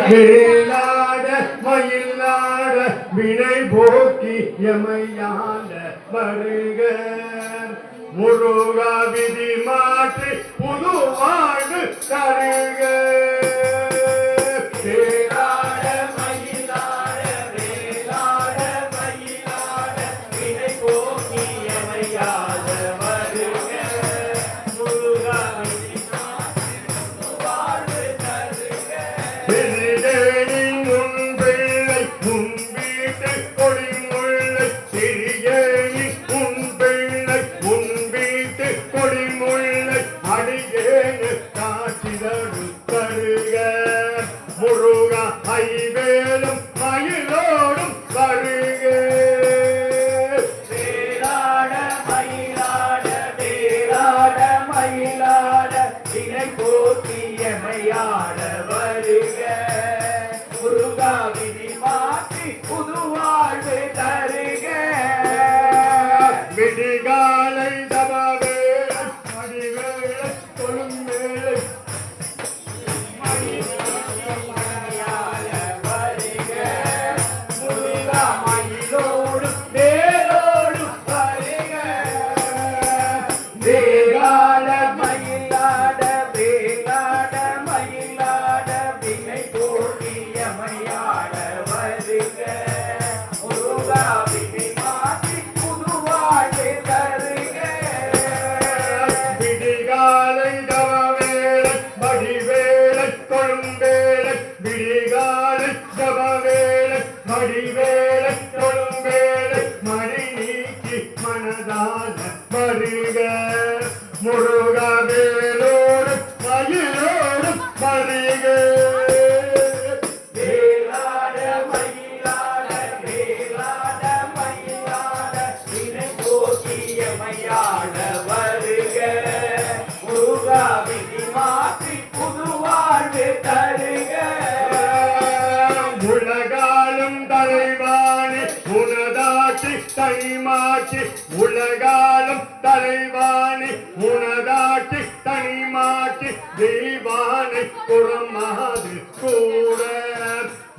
வேலாட மயிலாட வினை போக்கி எமையாட வருக முருகா விதி மாற்றி புது வாழ்வு தருக முருகா ஐவேலும் மயிலோடும் வருக வேலாட மயிலாட வேலாட மயிலாட வினை போக்கி எமையாட வருக முருகா விதி மாற்றி புது வாழ்வு தருக விடிகாலை தபவேளை மடிவேளை கொழும்பேளை வேலாட மயிலாட வேலாட மயிலாட வினை போக்கி எமையாட வருக முருகா விதி மாற்றி புது வாழ்வு தருக விடிகாலை தபவேளை மடிவேளை கொழும்பேளை விடிகாலை தபவேளை மடிவேளை கொழும்பேளை மடி நீக்கி மனதான வருக முருகா வேலோடு மயிலோடு வருக வேலாட மயிலாட வேலாட மயிலாட வினை போக்கி எமையாட வருக முருகா விதி மாற்றி புது வாழ்வு தருக உலகாலும் தலைவாணி உனதாட்சி தனிமாட்சி உலகாலும் தலைவாணி உனதாட்சி தனிமாட்சி தெய்வானை புறமாது கூட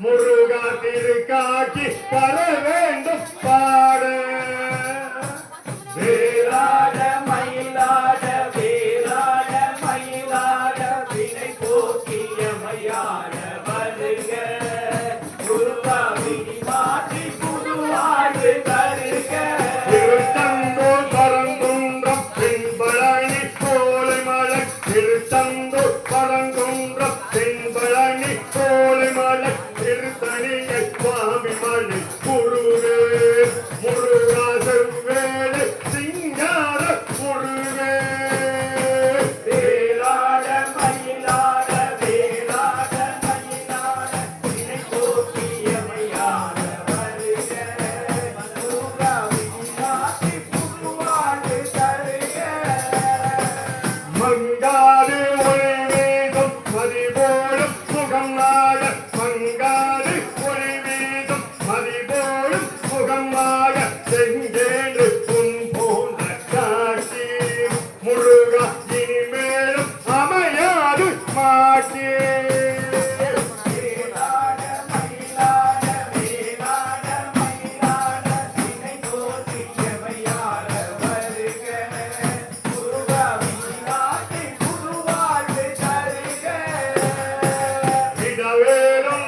முருகா திருக்காட்சி தர வேண்டும் பாட வேலாட மயிலாட வேலாட மயிலாட வினை போக்கி எமையாட வருக முருகா விதி மாற்றி புது வாழ்வு தருக திருத்தங்கோல் பரங்குன்றம் பின்பழனி கோலைமலை திருத்தங்கோல் பரங்குன்றம் பின்பழனி கோலைமலை திருத்தணியை சுவாமி மலை முருகே முருகா செவ்வேலை சிங்கார முருகே வேலாட மயிலாட வேலாட மயிலாட வினை போக்கி எமையாட வருக முருகா விதி மாற்றி புது வாழ்வு தருக மங்காது ஒளி வீதும் மதிபோடும் முகம் நாட மங்காது ஒளி வீதும் மதிபோடும் முகம் நாட செங்கேடு உன் போன்ற காட்சி முருகா இனிமேலும் அமையாது மாட்டி வேலாட மயிலாட வேலாட மயிலாட வினை போக்கி எமையாட வருக முருகா விதி மாற்றி புது வாழ்வு தருக இடவேலும்